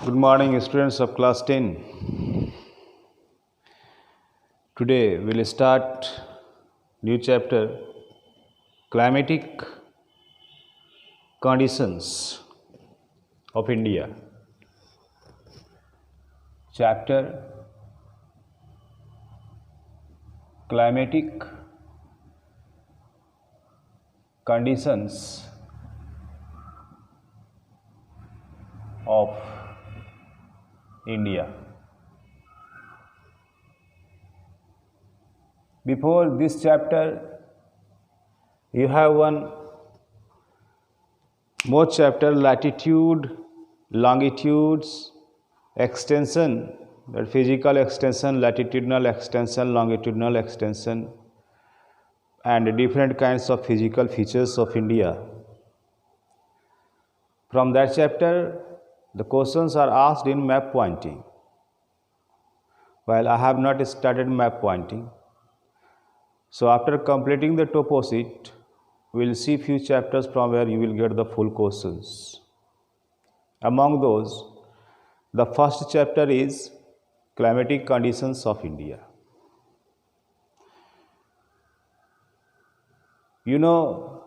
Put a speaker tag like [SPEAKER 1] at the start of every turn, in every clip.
[SPEAKER 1] Good morning, students of class 10. Today we'll start new chapter, climatic conditions of India. Chapter climatic conditions of India. Before this chapter, you have one more chapter, latitude, longitudes, extension, that physical extension, latitudinal extension, longitudinal extension, and different kinds of physical features of India. From that chapter, the questions are asked in map pointing. While I have not started map pointing, so after completing the toposit, we will see few chapters from where you will get the full questions. Among those, the first chapter is climatic conditions of India. You know,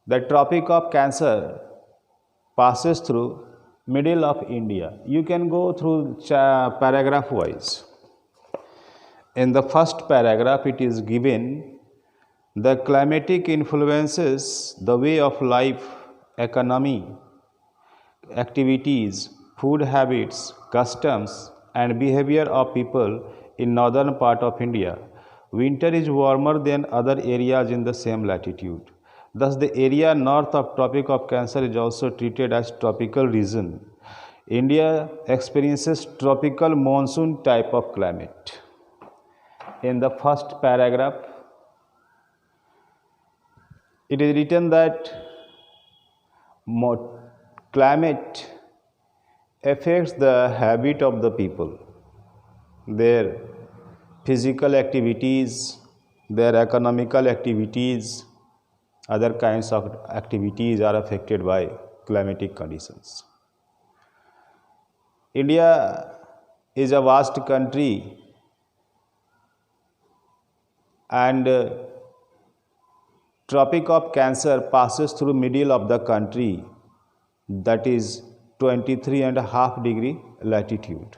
[SPEAKER 1] the Tropic of Cancer passes through middle of India. You can go through paragraph wise. In the first paragraph, it is given the climatic influences the way of life, economy, activities, food habits, customs, and behavior of people in northern part of India. Winter is warmer than other areas in the same latitude. Thus, the area north of Tropic of Cancer is also treated as tropical region. India experiences tropical monsoon type of climate. In the first paragraph, it is written that climate affects the habit of the people, their physical activities, their economical activities, other kinds of activities are affected by climatic conditions. India is a vast country and Tropic of Cancer passes through middle of the country, that is 23.5 degree latitude.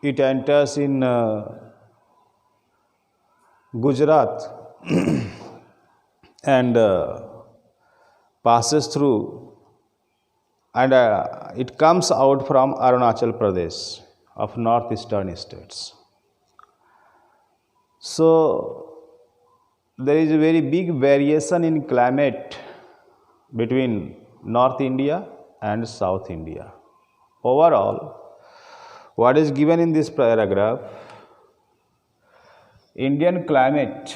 [SPEAKER 1] It enters in Gujarat and passes through and it comes out from Arunachal Pradesh of northeastern states. So there is a very big variation in climate between North India and South India. Overall, what is given in this paragraph, Indian climate,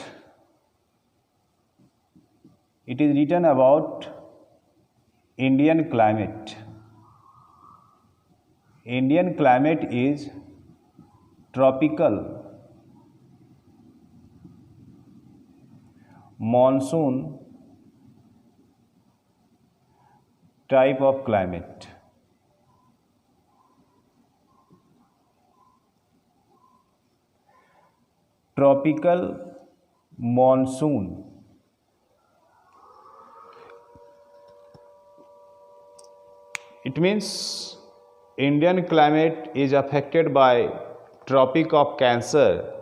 [SPEAKER 1] it is written about Indian climate. Indian climate is tropical monsoon type of climate. Tropical monsoon. It means Indian climate is affected by Tropic of Cancer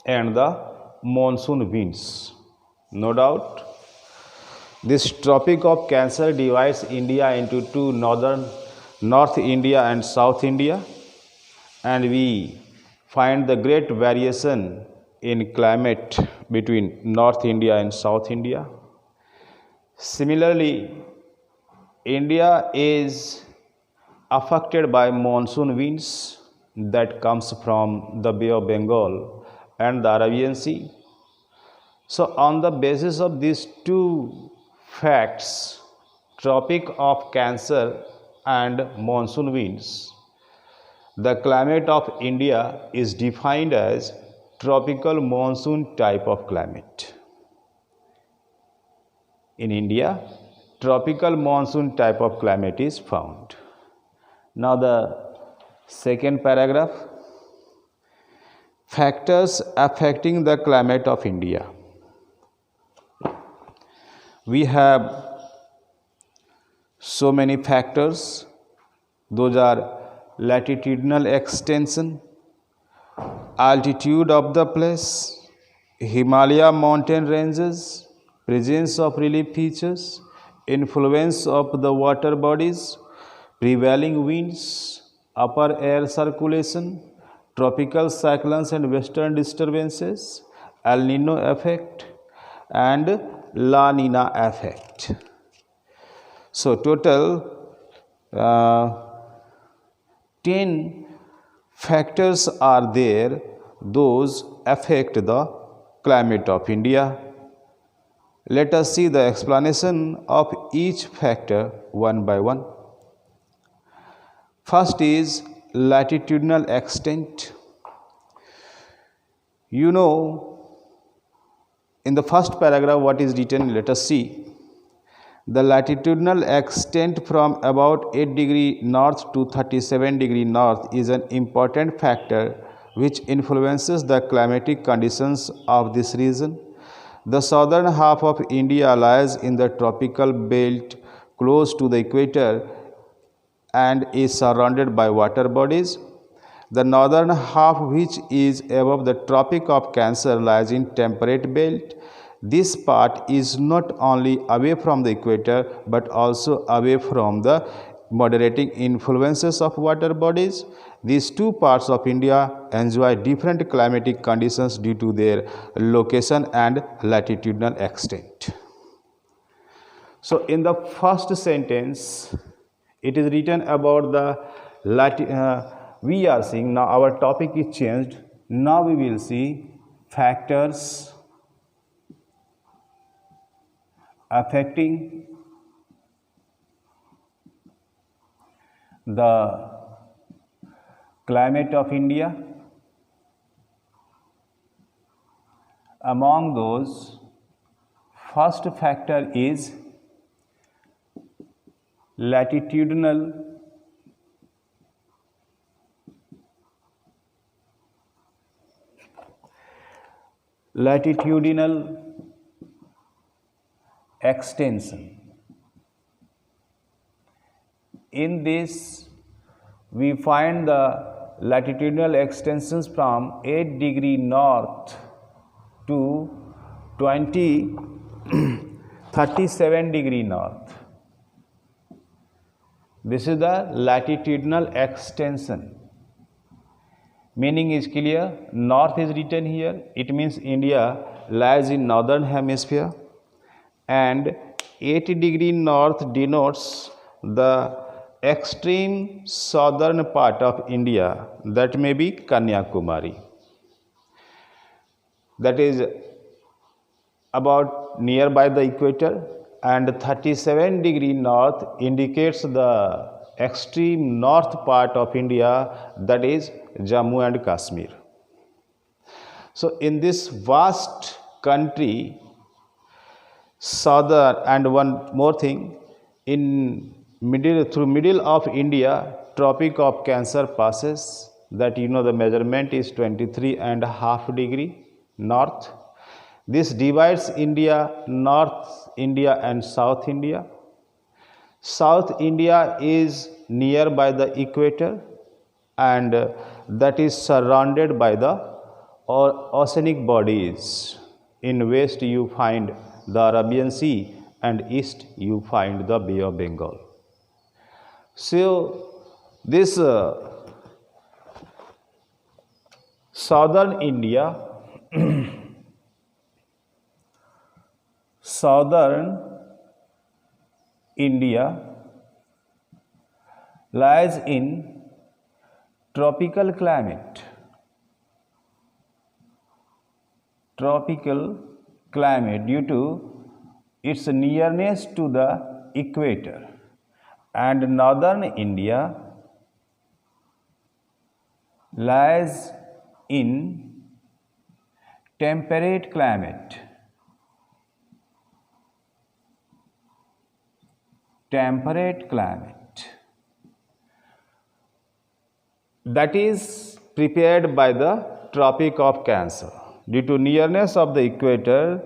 [SPEAKER 1] and the monsoon winds. No doubt, this Tropic of Cancer divides India into two, North India and South India, and we find the great variation in climate between North India and South India. Similarly, India is affected by monsoon winds that comes from the Bay of Bengal and the Arabian Sea. So on the basis of these two facts, Tropic of Cancer and monsoon winds, the climate of India is defined as tropical monsoon type of climate. In India, tropical monsoon type of climate is found. Now the second paragraph, factors affecting the climate of India. We have so many factors. Those are latitudinal extension, altitude of the place, Himalaya mountain ranges, presence of relief features, influence of the water bodies, prevailing winds, upper air circulation, tropical cyclones and western disturbances, El Nino effect and La Nina effect. So total 10 factors are there, those affect the climate of India. Let us see the explanation of each factor one by one. First is latitudinal extent. You know, in the first paragraph what is written, let us see. The latitudinal extent from about 8 degree north to 37 degree north is an important factor which influences the climatic conditions of this region. The southern half of India lies in the tropical belt close to the equator and is surrounded by water bodies. The northern half, which is above the Tropic of Cancer, lies in temperate belt. This part is not only away from the equator but also away from the moderating influences of water bodies. These two parts of India enjoy different climatic conditions due to their location and latitudinal extent. So in the first sentence it is written about the we are seeing, now our topic is changed. Now we will see factors affecting the climate of India. Among those, first factor is latitudinal extension. In this, we find the latitudinal extensions from 8 degree north to 37 degree north. This is the latitudinal extension. Meaning is clear. North is written here. It means India lies in northern hemisphere, and 8 degree north denotes the extreme southern part of India, that may be Kanyakumari. That is about nearby the equator, and 37 degree north indicates the extreme north part of India, that is Jammu and Kashmir. So in this vast country, southern, and one more thing, in middle of India, Tropic of Cancer passes, that you know the measurement is 23.5 degree north. This divides India, North India and South India. South India is nearby the equator, and that is surrounded by the oceanic bodies. In west you find the Arabian Sea, and east you find the Bay of Bengal. So this southern India lies in tropical climate. Due to its nearness to the equator, and northern India lies in temperate climate. temperate climate that is prepared by the Tropic of Cancer. Due to nearness of the equator,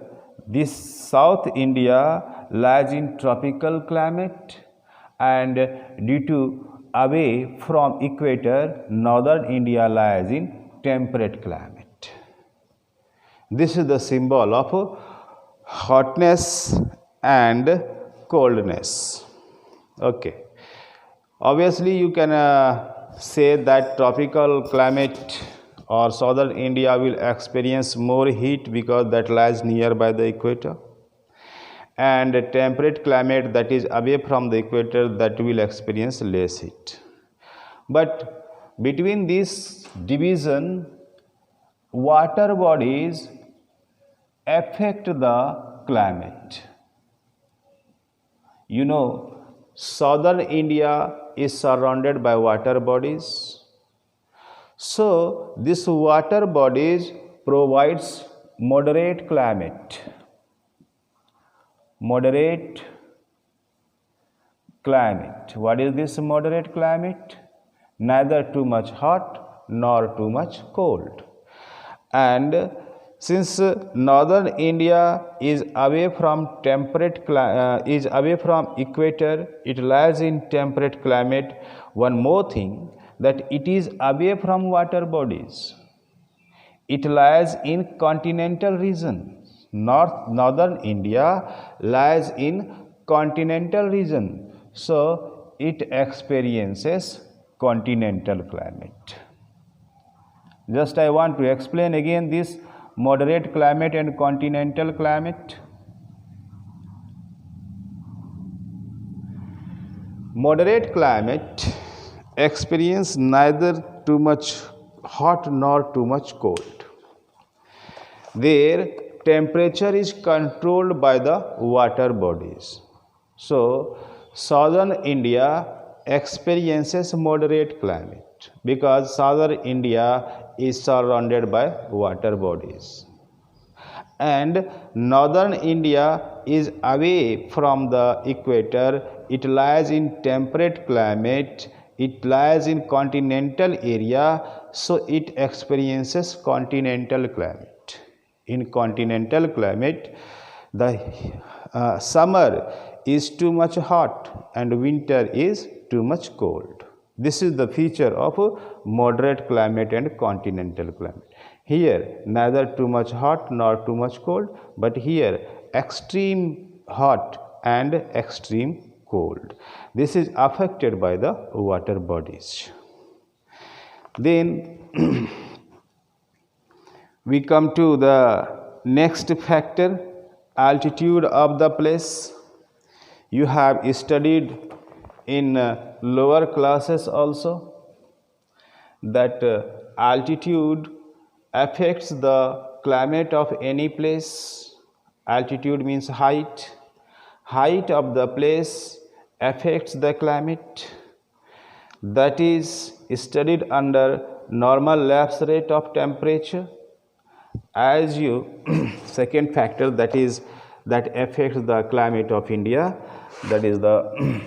[SPEAKER 1] this South India lies in tropical climate, and due to away from equator, northern India lies in temperate climate. This is the symbol of hotness and coldness. Okay. Obviously, you can say that tropical climate or southern India will experience more heat because that lies nearby the equator, and temperate climate that is away from the equator that will experience less heat. But between this division, water bodies affect the climate. You know, southern India is surrounded by water bodies. So, this water bodies provides moderate climate. Moderate climate. What is this moderate climate? Neither too much hot nor too much cold. And since northern India is away from is away from equator, it lies in temperate climate. One more thing, that it is away from water bodies. It lies in continental region. Northern India lies in continental region, so it experiences continental climate. Just I want to explain again this moderate climate and continental climate. Moderate climate experience neither too much hot nor too much cold. Their temperature is controlled by the water bodies. So, southern India experiences moderate climate because southern India is surrounded by water bodies, and northern India is away from the equator. It lies in temperate climate, it lies in continental area, so it experiences continental climate. In continental climate, the summer is too much hot and winter is too much cold. This is the feature of moderate climate and continental climate. Here neither too much hot nor too much cold, but here extreme hot and extreme cold. This is affected by the water bodies. Then we come to the next factor, altitude of the place. You have studied in lower classes also that altitude affects the climate of any place. Altitude means height. Height of the place affects the climate. That is studied under normal lapse rate of temperature. As you second factor that affects the climate of India, that is the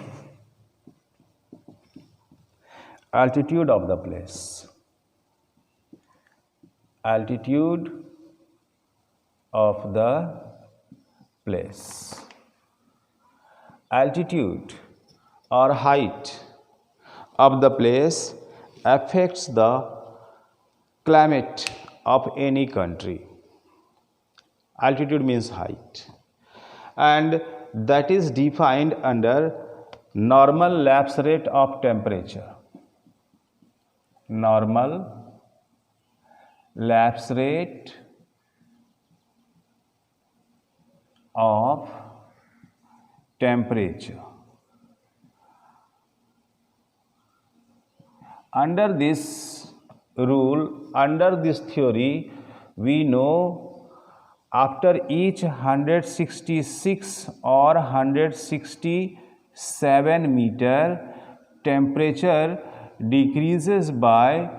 [SPEAKER 1] altitude of the place. Altitude of the place. Altitude or height of the place affects the climate of any country. Altitude means height, and that is defined under normal lapse rate of temperature. Normal lapse rate of temperature. Under this rule, under this theory, we know after each 166 or 167 meter, temperature decreases by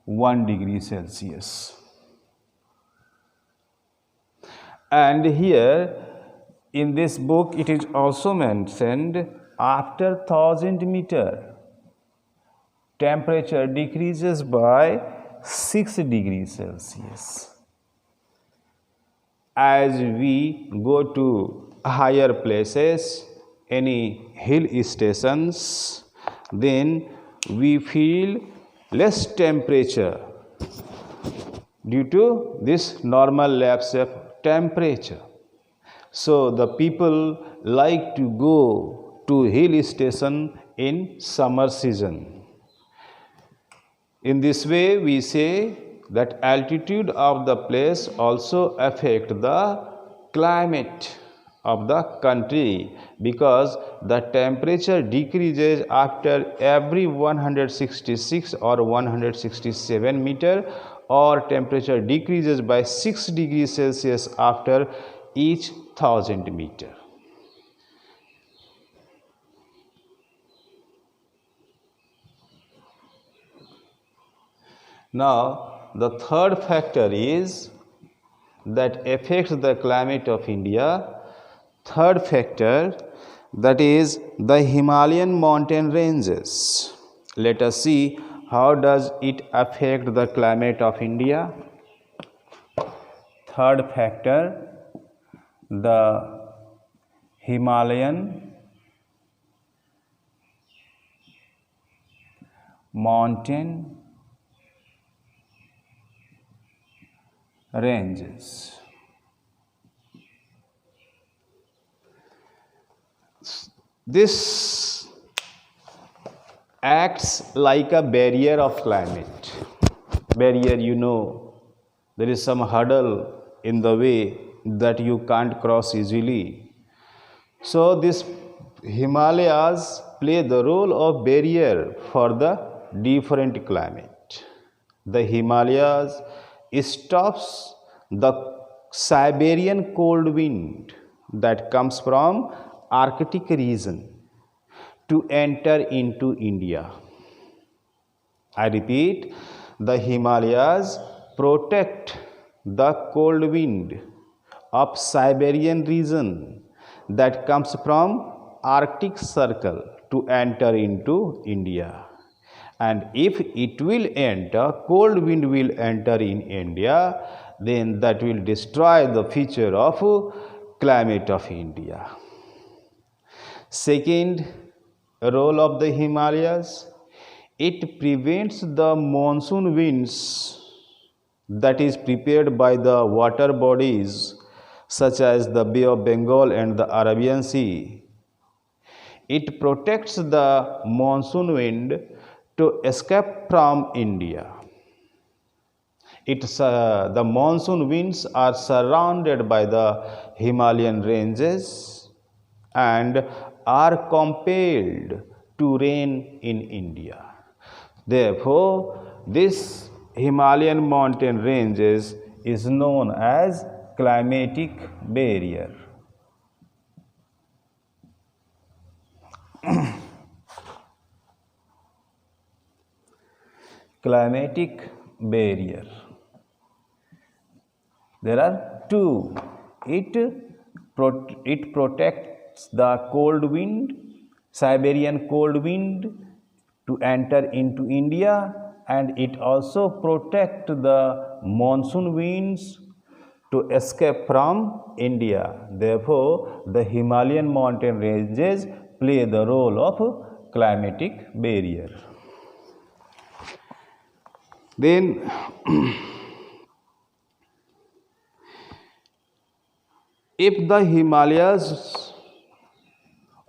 [SPEAKER 1] 1 degree Celsius. And here in this book it is also mentioned after 1000 meter, temperature decreases by 6 degrees Celsius. As we go to higher places, any hill stations, then we feel less temperature due to this normal lapse of temperature. So the people like to go to hill station in summer season. In this way, we say that altitude of the place also affect the climate of the country, because the temperature decreases after every 166 or 167 meter, or temperature decreases by 6 degrees Celsius after each 1000 meter. Now, the third factor is that affects the climate of India. Third factor, that is the Himalayan mountain ranges. Let us see how does it affect the climate of India. Third factor, the Himalayan mountain ranges. This acts like a barrier of climate. Barrier, you know, there is some hurdle in the way that you can't cross easily. So this Himalayas play the role of barrier for the different climate. The Himalayas stops the Siberian cold wind that comes from Arctic region to enter into India. I repeat, the Himalayas protect the cold wind of Siberian region that comes from Arctic Circle to enter into India. And if it will enter, cold wind will enter in India, then that will destroy the feature of climate of India. Second role of the Himalayas, it prevents the monsoon winds that is prepared by the water bodies such as the Bay of Bengal and the Arabian Sea. It protects the monsoon wind to escape from India. The monsoon winds are surrounded by the Himalayan ranges and are compelled to rain in India. Therefore, this Himalayan mountain ranges is known as climatic barrier. Climatic barrier. There are two. It protects the cold wind, Siberian cold wind to enter into India, and it also protects the monsoon winds to escape from India. Therefore, the Himalayan mountain ranges play the role of climatic barrier. Then if the Himalayas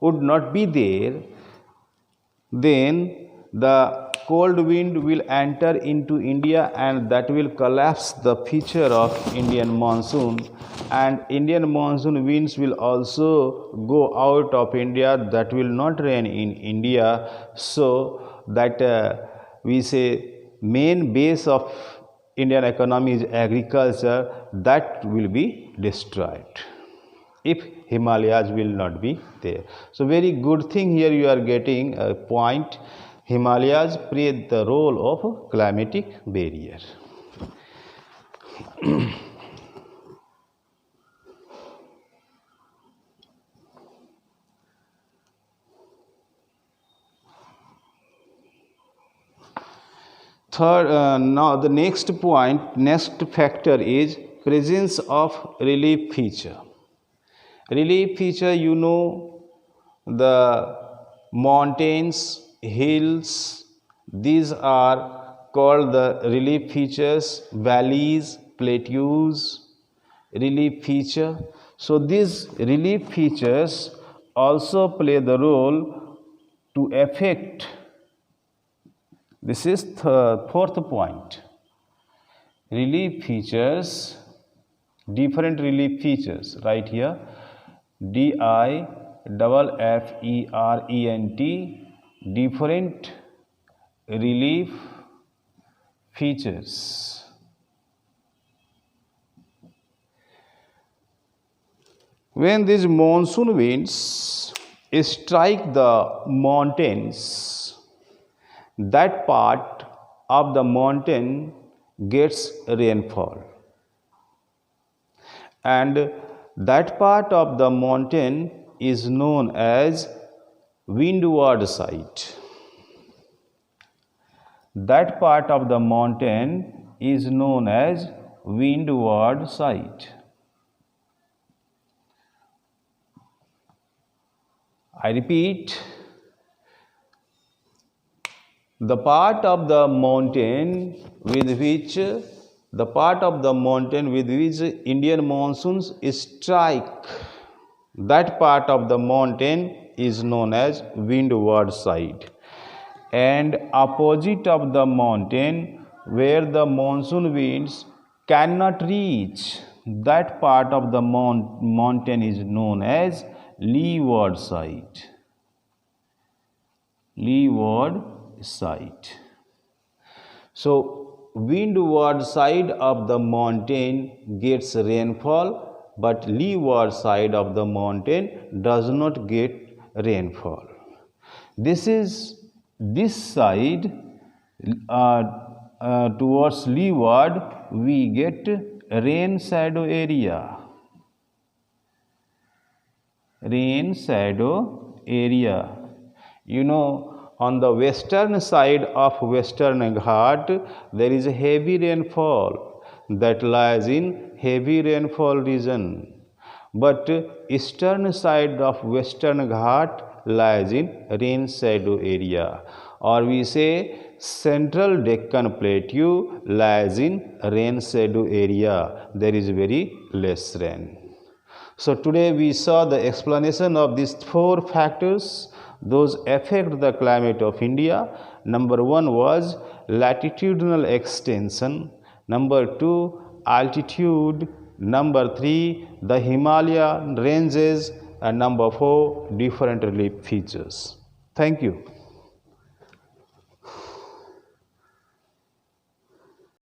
[SPEAKER 1] would not be there, then the cold wind will enter into India and that will collapse the feature of Indian monsoon, and Indian monsoon winds will also go out of India, that will not rain in India. So that we say main base of Indian economy is agriculture, that will be destroyed if Himalayas will not be there. So very good thing here you are getting a point. Himalayas play the role of climatic barrier. Now the next factor is presence of relief feature. Relief feature, you know, the mountains, hills, these are called the relief features, valleys, plateaus, relief feature. So these relief features also play the role to affect. This is fourth point. Relief features, different relief features, right here, different different relief features. When these monsoon winds strike the mountains, that part of the mountain gets rainfall, and that part of the mountain is known as windward side. That part of the mountain is known as windward side. I repeat, the part of the mountain with which Indian monsoons strike, that part of the mountain is known as windward side, and opposite of the mountain where the monsoon winds cannot reach, that part of the mountain is known as leeward side. Leeward side. So windward side of the mountain gets rainfall, but leeward side of the mountain does not get rainfall. This side towards leeward we get rain shadow area. Rain shadow area. You know, on the western side of Western Ghat, there is a heavy rainfall that lies in heavy rainfall region. But eastern side of Western Ghat lies in rain shadow area. Or we say central Deccan Plateau lies in rain shadow area. There is very less rain. So today we saw the explanation of these four factors. Those affect the climate of India. Number one was latitudinal extension. Number two, altitude. Number three, the Himalayan ranges. And number four, different relief features. Thank you.